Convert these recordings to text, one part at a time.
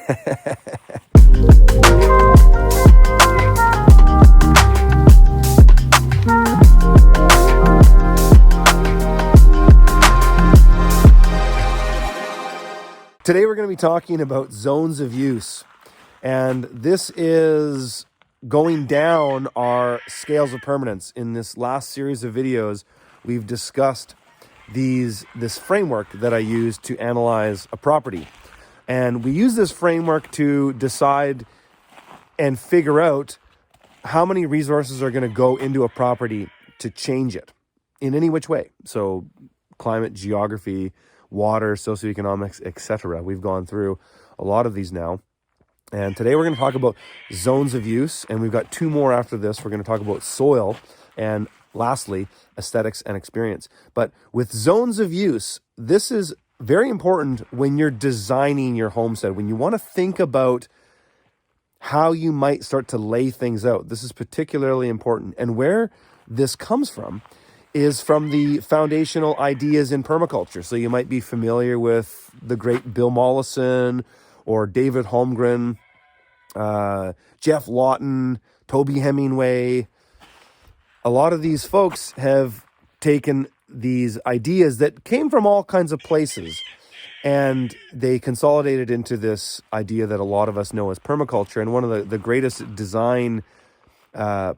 Today we're going to be talking about zones of use, and this is going down our scales of permanence. In this last series of videos, we've discussed this framework that I use to analyze a property. And we use this framework to decide and figure out how many resources are going to go into a property to change it in any which way. So climate, geography, water, socioeconomics, etc. We've gone through a lot of these now. And today we're going to talk about zones of use. And we've got two more after this. We're going to talk about soil and lastly, aesthetics and experience. But with zones of use, this is very important when you're designing your homestead, when you want to think about how you might start to lay things out. This is particularly important. And where this comes from is from the foundational ideas in permaculture. So you might be familiar with the great Bill Mollison or David Holmgren, Jeff Lawton, Toby Hemingway. A lot of these folks have taken these ideas that came from all kinds of places and they consolidated into this idea that a lot of us know as permaculture. And one of the greatest design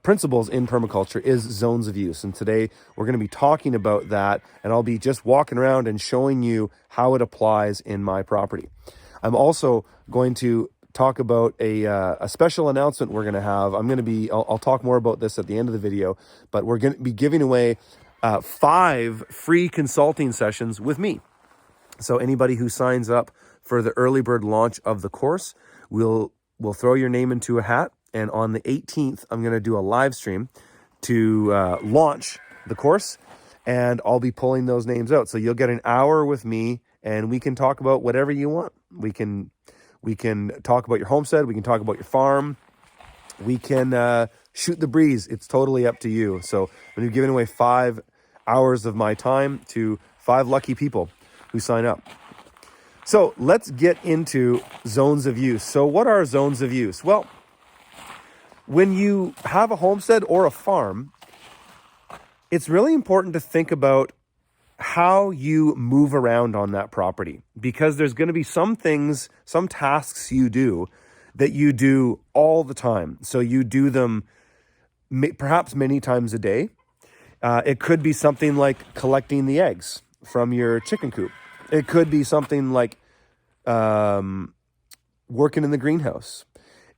principles in permaculture is zones of use. And today we're going to be talking about that, and I'll be just walking around and showing you how it applies in my property. I'm also going to talk about a special announcement we're going to have. I'll talk more about this at the end of the video, but we're going to be giving away 5 free consulting sessions with me. So anybody who signs up for the early bird launch of the course, we'll throw your name into a hat. And on the 18th, I'm going to do a live stream to launch the course, and I'll be pulling those names out. So you'll get an hour with me, and we can talk about whatever you want. We can talk about your homestead. We can talk about your farm. We can shoot the breeze. It's totally up to you. So I'm going to be giving away 5 hours of my time to 5 lucky people who sign up. So let's get into zones of use. So what are zones of use? Well, when you have a homestead or a farm, it's really important to think about how you move around on that property, because there's going to be some things, some tasks you do that you do all the time. So you do them perhaps many times a day. It could be something like collecting the eggs from your chicken coop. It could be something like working in the greenhouse.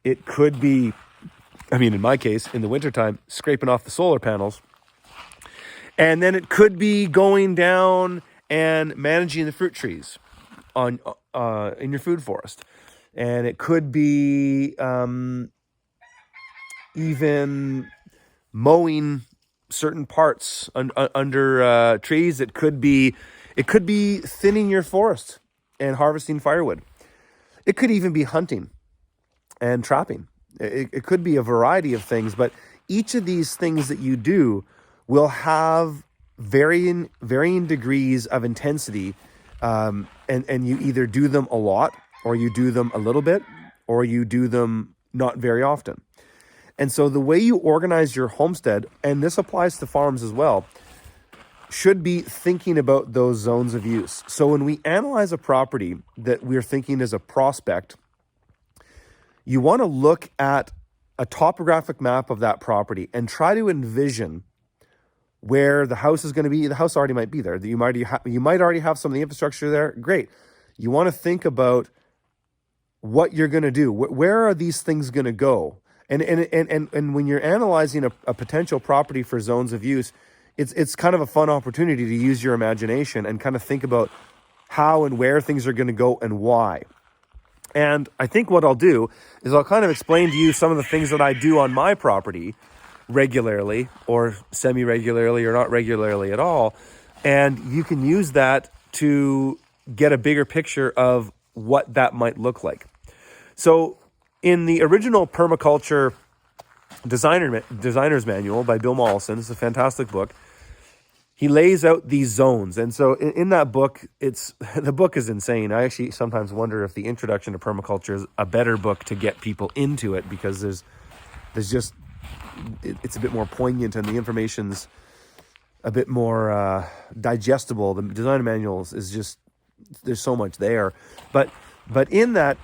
It could be, in my case, in the wintertime, scraping off the solar panels. And then it could be going down and managing the fruit trees in your food forest. And it could be even mowing certain parts under trees. It could be thinning your forest and harvesting firewood. It could even be hunting and trapping. It could be a variety of things, but each of these things that you do will have varying degrees of intensity, and you either do them a lot, or you do them a little bit, or you do them not very often. And so the way you organize your homestead, and this applies to farms as well, should be thinking about those zones of use. So when we analyze a property that we're thinking is a prospect, you want to look at a topographic map of that property and try to envision where the house is going to be. The house already might be there. You might already have some of the infrastructure there. Great. You want to think about what you're going to do. Where are these things going to go? And when you're analyzing a potential property for zones of use, it's kind of a fun opportunity to use your imagination and kind of think about how and where things are going to go and why. And I think what I'll do is I'll kind of explain to you some of the things that I do on my property regularly or semi-regularly or not regularly at all. And you can use that to get a bigger picture of what that might look like. So in the original Permaculture Designer's Manual by Bill Mollison, it's a fantastic book, he lays out these zones. And so in that book, the book is insane. I actually sometimes wonder if the introduction to permaculture is a better book to get people into it, because there's just, it's a bit more poignant and the information's a bit more digestible. The design manuals is just, there's so much there. But in that,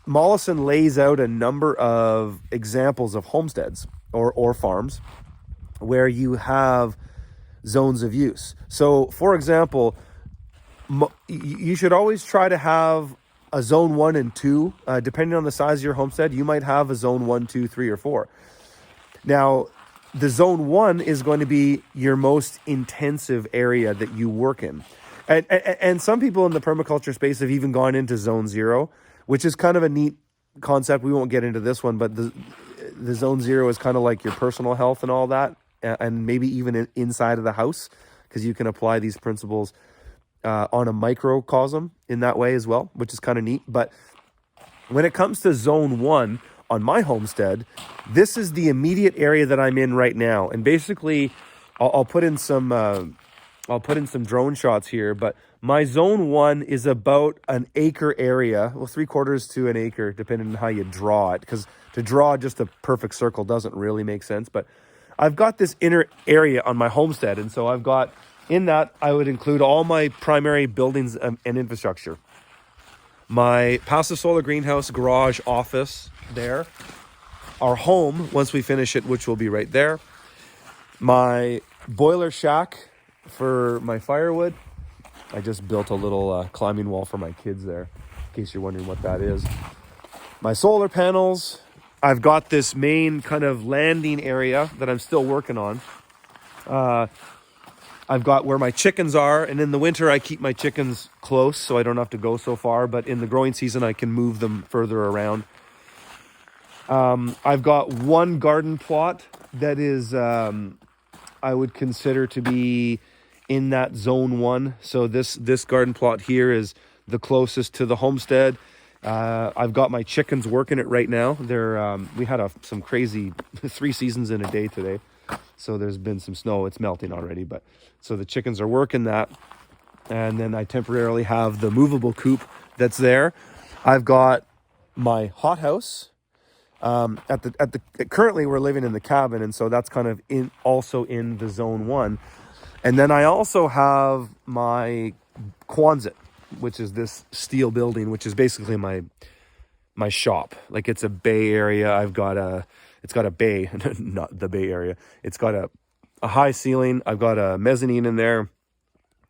Mollison lays out a number of examples of homesteads or farms where you have zones of use. So, for example, you should always try to have a zone 1 and 2. Depending on the size of your homestead, you might have a zone 1, 2, 3, or 4. Now, the zone 1 is going to be your most intensive area that you work in. And some people in the permaculture space have even gone into zone 0, which is kind of a neat concept. We won't get into this one, but the zone 0 is kind of like your personal health and all that, and maybe even inside of the house, because you can apply these principles on a microcosm in that way as well, which is kind of neat. But when it comes to zone 1 on my homestead, this is the immediate area that I'm in right now. And basically, I'll put in some drone shots here, but my zone 1 is about an acre area, well, 3/4 to an acre, depending on how you draw it, because to draw just a perfect circle doesn't really make sense. But I've got this inner area on my homestead, and so I've got, in that, I would include all my primary buildings and infrastructure. My passive solar greenhouse, garage, office there. Our home, once we finish it, which will be right there. My boiler shack for my firewood. I just built a little climbing wall for my kids there, in case you're wondering what that is. My solar panels. I've got this main kind of landing area that I'm still working on. I've got where my chickens are, and in the winter I keep my chickens close so I don't have to go so far, but in the growing season I can move them further around. I've got one garden plot that is, I would consider to be in that zone 1. So this garden plot here is the closest to the homestead. I've got my chickens working it right now. We had some crazy 3 seasons in a day today. So there's been some snow. It's melting already, but so the chickens are working that. And then I temporarily have the movable coop that's there. I've got my hothouse. Currently we're living in the cabin, and so that's kind of also in the zone 1. And then I also have my Quonset, which is this steel building, which is basically my shop. Like, it's a bay area. It's got a bay, not the Bay Area. It's got a high ceiling. I've got a mezzanine in there.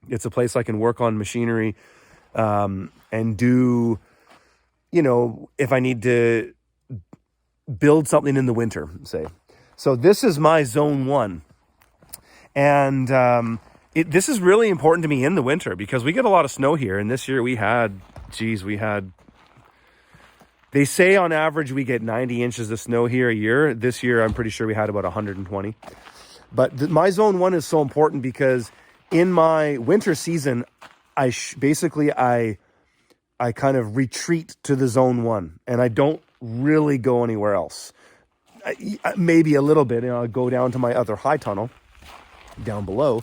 It's a place I can work on machinery, and do, if I need to build something in the winter, say. So this is my zone 1. And this is really important to me in the winter, because we get a lot of snow here. And this year they say on average we get 90 inches of snow here a year. This year, I'm pretty sure we had about 120. But my zone 1 is so important because in my winter season, I kind of retreat to the zone 1, and I don't really go anywhere else. Maybe a little bit, I go down to my other high tunnel down below.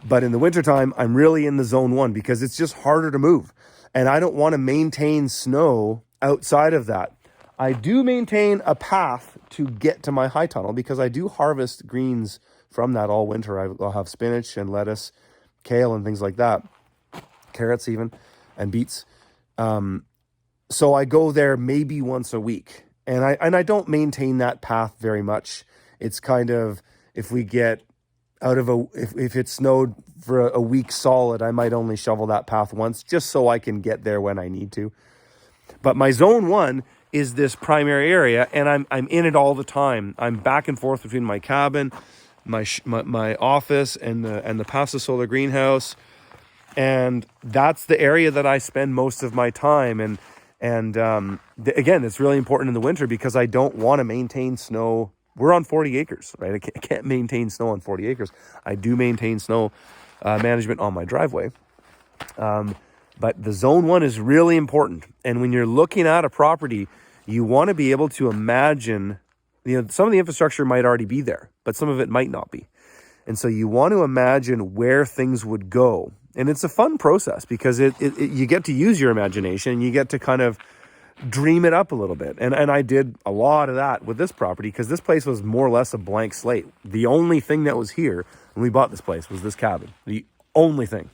But in the wintertime, I'm really in the zone 1 because it's just harder to move. And I don't want to maintain snow outside of that. I do maintain a path to get to my high tunnel because I do harvest greens from that all winter. I'll have spinach and lettuce, kale and things like that. Carrots even, and beets. So I go there maybe once a week. And I don't maintain that path very much. It's kind of, if we get out of if it snowed for a week solid, I might only shovel that path once just so I can get there when I need to. But my zone 1 is this primary area, and I'm in it all the time. I'm back and forth between my cabin, my office, and the passive solar greenhouse, and that's the area that I spend most of my time. And again, it's really important in the winter because I don't want to maintain snow. We're on 40 acres, right? I can't maintain snow on 40 acres. I do maintain snow management on my driveway. But the zone 1 is really important. And when you're looking at a property, you want to be able to imagine, some of the infrastructure might already be there, but some of it might not be. And so you want to imagine where things would go. And it's a fun process because you get to use your imagination. You get to kind of dream it up a little bit. And I did a lot of that with this property because this place was more or less a blank slate. The only thing that was here when we bought this place was this cabin. The only thing.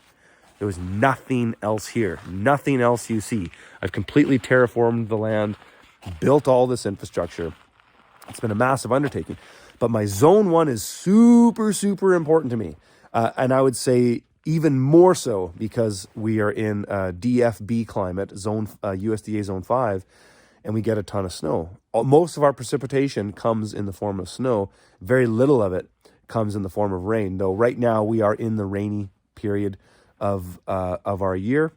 There was nothing else here. Nothing else you see. I've completely terraformed the land, built all this infrastructure. It's been a massive undertaking. But my zone 1 is super, super important to me. And I would say even more so because we are in DFB climate, USDA zone 5, and we get a ton of snow. Most of our precipitation comes in the form of snow. Very little of it comes in the form of rain, though right now we are in the rainy period of our year.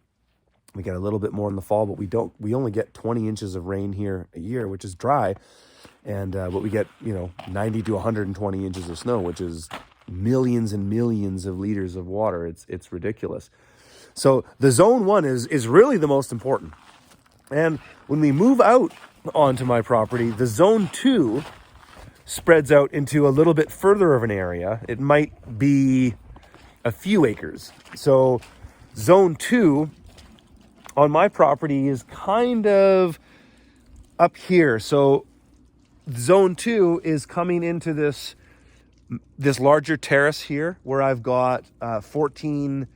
We get a little bit more in the fall, but we only get 20 inches of rain here a year, which is dry. And but we get 90 to 120 inches of snow, which is millions and millions of liters of water. It's ridiculous. So the zone 1 is really the most important. And when we move out onto my property, the zone 2 spreads out into a little bit further of an area. It might be a few acres. So zone 2 on my property is kind of up here. So zone 2 is coming into this larger terrace here where I've got 14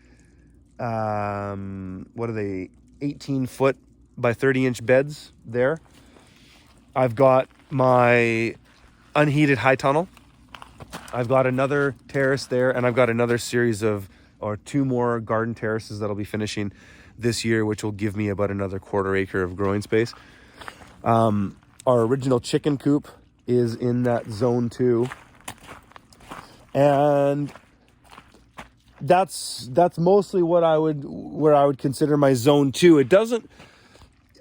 18 foot by 30 inch beds there. I've got my unheated high tunnel. I've got another terrace there, and I've got another series of, or 2 more garden terraces that I'll be finishing this year, which will give me about another 1/4 acre of growing space. Our original chicken coop is in that zone 2. And that's mostly where I would consider my zone 2.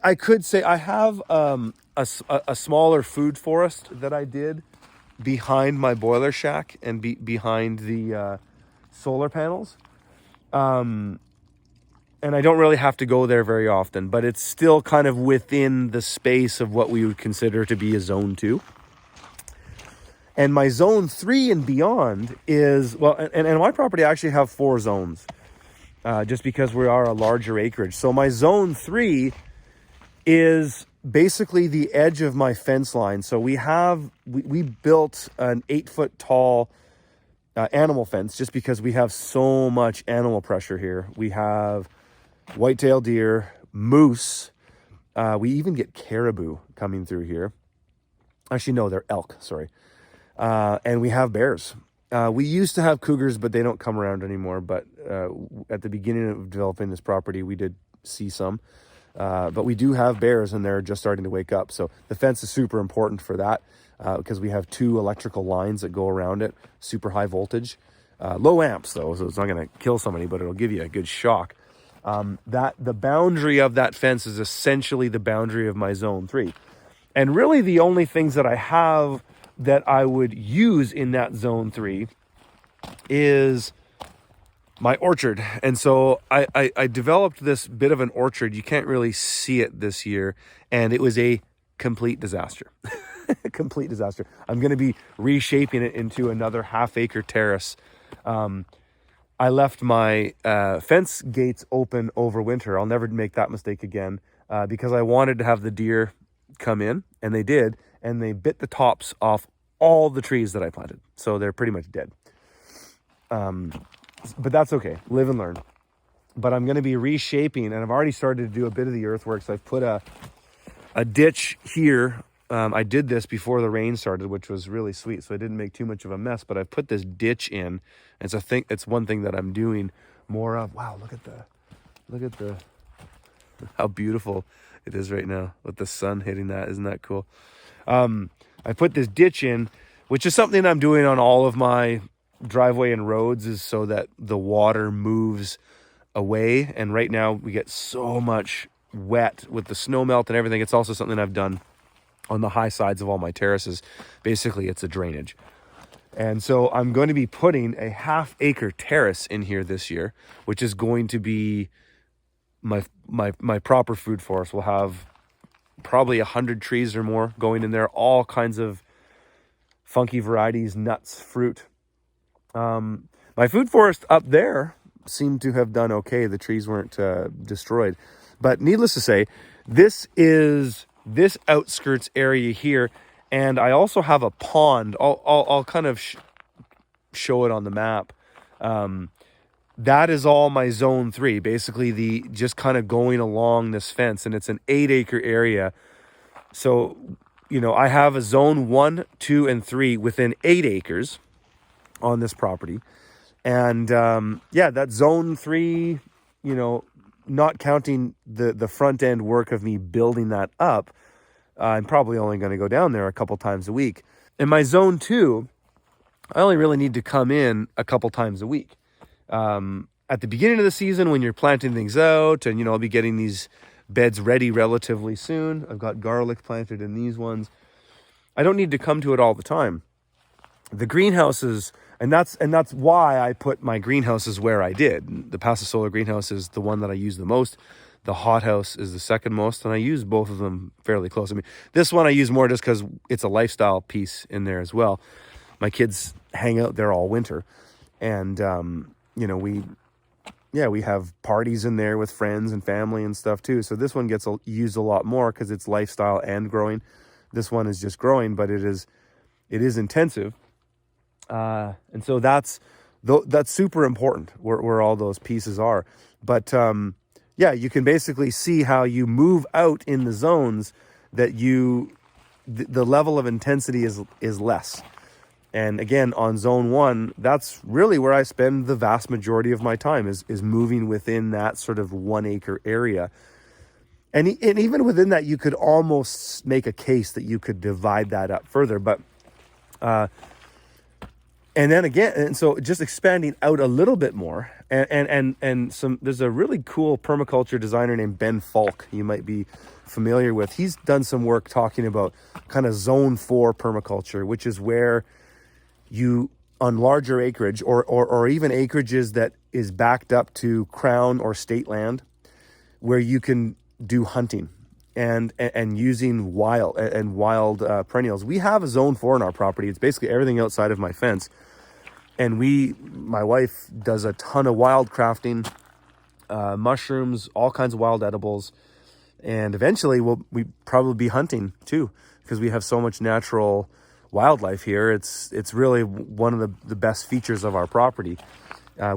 I could say I have a smaller food forest that I did behind my boiler shack and behind the solar panels. And I don't really have to go there very often, but it's still kind of within the space of what we would consider to be a zone 2. And my zone 3 and beyond is, well, and my property I actually have 4 zones, just because we are a larger acreage. So my zone 3 is basically the edge of my fence line. So we built an 8-foot tall animal fence just because we have so much animal pressure here. We have white-tailed deer, moose. We even get caribou coming through here. Actually, no, they're elk, sorry. And we have bears. We used to have cougars, but they don't come around anymore. But at the beginning of developing this property, we did see some. But we do have bears, and they're just starting to wake up. So the fence is super important for that because we have 2 electrical lines that go around it, super high voltage. Low amps, though, so it's not going to kill somebody, but it'll give you a good shock. The boundary of that fence is essentially the boundary of my zone 3. And really the only things that I have that I would use in that zone 3 is my orchard. And so I developed this bit of an orchard. You can't really see it this year. And it was a complete disaster. Complete disaster. I'm going to be reshaping it into another half-acre terrace. I left my fence gates open over winter. I'll never make that mistake again because I wanted to have the deer come in, and they did, and they bit the tops off all the trees that I planted. So they're pretty much dead. But that's okay. Live and learn. But I'm going to be reshaping, and I've already started to do a bit of the earthworks. I've put a ditch here. I did this before the rain started, which was really sweet, so I didn't make too much of a mess. But I've put this ditch in. It's one thing that I'm doing more of. Wow, look at the how beautiful it is right now with the sun hitting that. Isn't that cool? I put this ditch in, which is something I'm doing on all of my driveway and roads, is so that the water moves away. And right now we get so much wet with the snow melt and everything. It's also something I've done on the high sides of all my terraces. Basically, it's a drainage. And so I'm going to be putting a half-acre terrace in here this year, which is going to be my proper food forest. We'll have probably 100 trees or more going in there, all kinds of funky varieties, nuts, fruit. My food forest up there seemed to have done okay. The trees weren't destroyed. But needless to say, this is this outskirts area here. And I also have a pond. I'll kind of show it on the map. That is all my zone 3, basically the just kind of going along this fence, and it's an 8-acre area. So, I have a zone 1, 2, and 3 within 8 acres on this property. And that zone 3, not counting the front end work of me building that up, I'm probably only going to go down there a couple times a week. In my zone 2, I only really need to come in a couple times a week. At the beginning of the season, when you're planting things out, and I'll be getting these beds ready relatively soon. I've got garlic planted in these ones. I don't need to come to it all the time. The greenhouses, and that's why I put my greenhouses where I did. The passive solar greenhouse is the one that I use the most. The hothouse is the second most, and I use both of them fairly close. I mean, this one I use more just because it's a lifestyle piece in there as well. My kids hang out there all winter, and we have parties in there with friends and family and stuff too. So this one gets used a lot more because it's lifestyle and growing. This one is just growing, but it is intensive. And so that's super important where all those pieces are. But you can basically see how you move out in the zones that the level of intensity is less. And again, on zone 1, that's really where I spend the vast majority of my time is moving within that sort of 1 acre area. And even within that, you could almost make a case that you could divide that up further. But, and then again, and so just expanding out a little bit more, and there's a really cool permaculture designer named Ben Falk you might be familiar with. He's done some work talking about kind of zone 4 permaculture, which is where you, on larger acreage or even acreages that is backed up to crown or state land, where you can do hunting and using wild perennials. We have a zone 4 in our property. It's basically everything outside of my fence. And my wife does a ton of wild crafting, mushrooms, all kinds of wild edibles. And eventually we probably be hunting too, because we have so much natural wildlife here. It's really one of the best features of our property.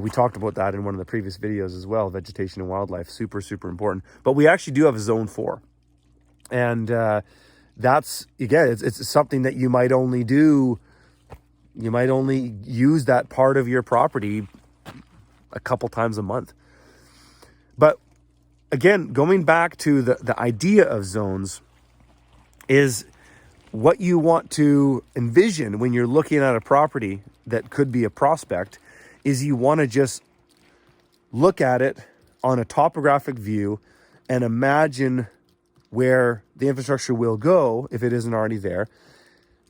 We talked about that in one of the previous videos as well. Vegetation and wildlife, super, super important. But we actually do have a zone 4. And that's, again, it's something that you might only use that part of your property a couple times a month. But again, going back to the idea of zones is what you want to envision when you're looking at a property that could be a prospect is you want to just look at it on a topographic view and imagine where the infrastructure will go if it isn't already there,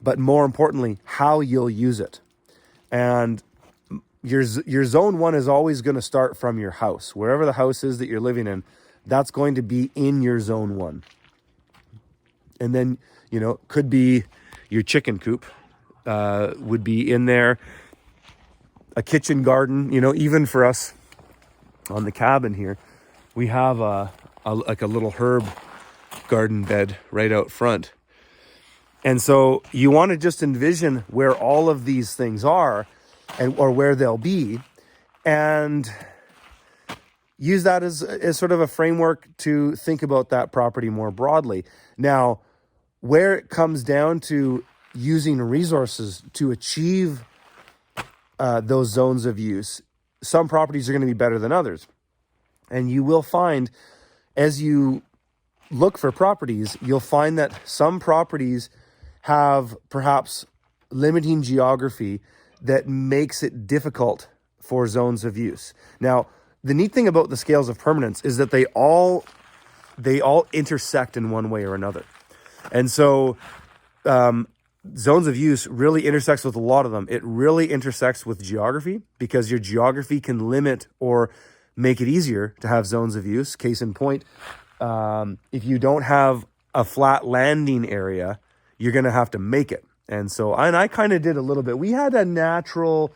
but more importantly, how you'll use it. And your zone 1 is always going to start from your house. Wherever the house is that you're living in, that's going to be in your zone 1. And then, could be your chicken coop, would be in there, a kitchen garden, even for us on the cabin here, we have like a little herb garden bed right out front. And so you want to just envision where all of these things are or where they'll be, and use that as sort of a framework to think about that property more broadly. Now, where it comes down to using resources to achieve those zones of use, some properties are going to be better than others. And you will find, as you look for properties, you'll find that some properties have perhaps limiting geography that makes it difficult for zones of use. Now, the neat thing about the scales of permanence is that they all intersect in one way or another. And so zones of use really intersects with a lot of them. It really intersects with geography, because your geography can limit or make it easier to have zones of use. Case in point, if you don't have a flat landing area, you're going to have to make it. And so I kind of did a little bit. We had a natural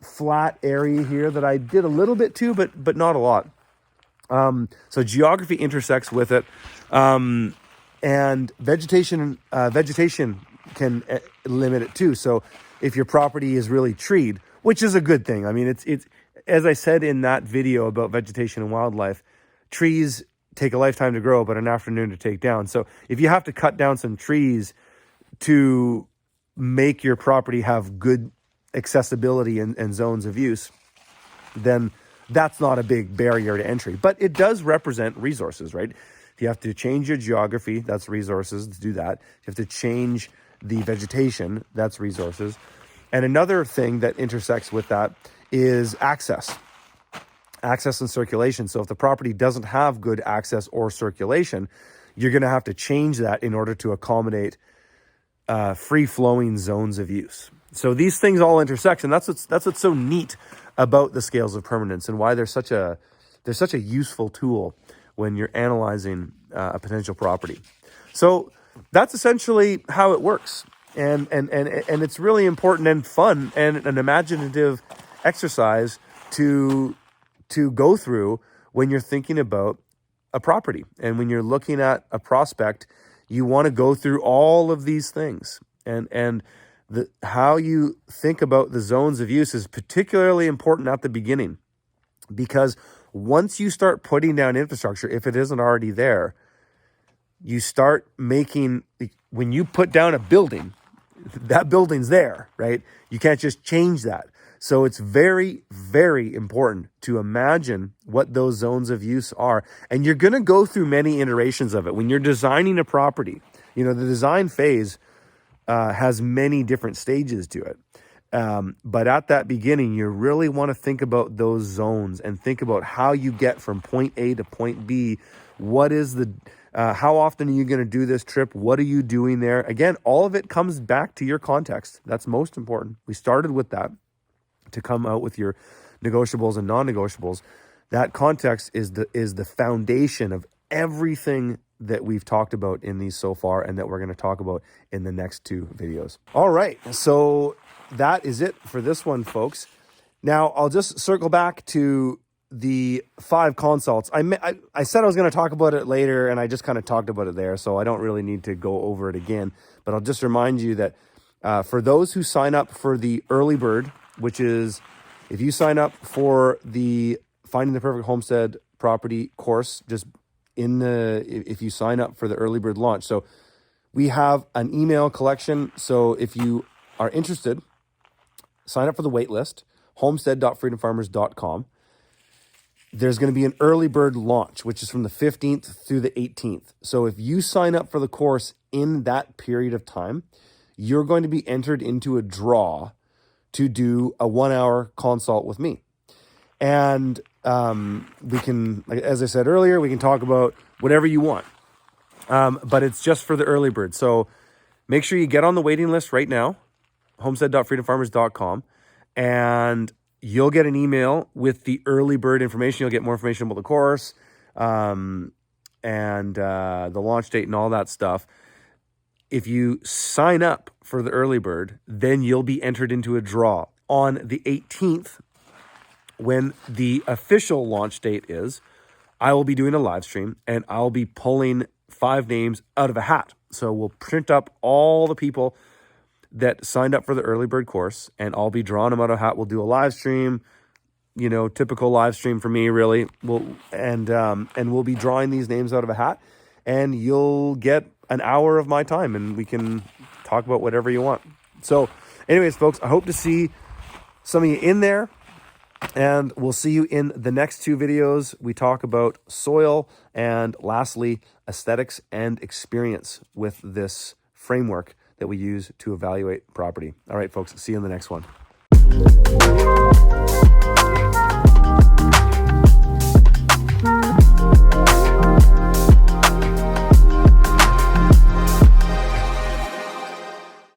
flat area here that I did a little bit too, but not a lot. So geography intersects with it, and vegetation can limit it too. So if your property is really treed, which is a good thing. I mean, it's as I said in that video about vegetation and wildlife, trees take a lifetime to grow, but an afternoon to take down. So if you have to cut down some trees to make your property have good accessibility and zones of use, then that's not a big barrier to entry. But it does represent resources, right? If you have to change your geography, that's resources to do that. If you have to change the vegetation, that's resources. And another thing that intersects with that is access and circulation. So if the property doesn't have good access or circulation, you're going to have to change that in order to accommodate free-flowing zones of use. So these things all intersect, and that's what's so neat about the scales of permanence, and why they're such a useful tool when you're analyzing a potential property. So that's essentially how it works, and it's really important and fun and an imaginative exercise to go through when you're thinking about a property. And when you're looking at a prospect, you want to go through all of these things, and how you think about the zones of use is particularly important at the beginning, because once you start putting down infrastructure, if it isn't already there, you start making, when you put down a building, that building's there, right? You can't just change that. So it's very, very important to imagine what those zones of use are. And you're going to go through many iterations of it. When you're designing a property, the design phase has many different stages to it. But at that beginning, you really want to think about those zones and think about how you get from point A to point B. What is how often are you going to do this trip? What are you doing there? Again, all of it comes back to your context. That's most important. We started with that to come out with your negotiables and non-negotiables. That context is the foundation of everything that we've talked about in these so far, and that we're going to talk about in the next two videos. All right, so that is it for this one, folks. Now, I'll just circle back to the 5 consults. I said I was going to talk about it later, and I just kind of talked about it there, so I don't really need to go over it again. But I'll just remind you that for those who sign up for the early bird, which is if you sign up for the Finding the Perfect Homestead Property course, just if you sign up for the early bird launch. So we have an email collection. So if you are interested, sign up for the wait list, homestead.freedomfarmers.com. There's going to be an early bird launch, which is from the 15th through the 18th. So if you sign up for the course in that period of time, you're going to be entered into a draw to do a 1-hour consult with me. And we can, as I said earlier, we can talk about whatever you want. But it's just for the early bird. So make sure you get on the waiting list right now, homestead.freedomfarmers.com, and you'll get an email with the early bird information. You'll get more information about the course, and the launch date and all that stuff. If you sign up for the early bird, then you'll be entered into a draw on the 18th, when the official launch date is. I will be doing a live stream, and I'll be pulling 5 names out of a hat. So we'll print up all the people that signed up for the early bird course, and I'll be drawing them out of a hat. We'll do a live stream, typical live stream for me, really. And we'll be drawing these names out of a hat, and you'll get an hour of my time, and we can talk about whatever you want. So anyways, folks, I hope to see some of you in there, and we'll see you in the next 2 videos. We talk about soil, and lastly, aesthetics and experience with this framework that we use to evaluate property. All right, folks, see you in the next one.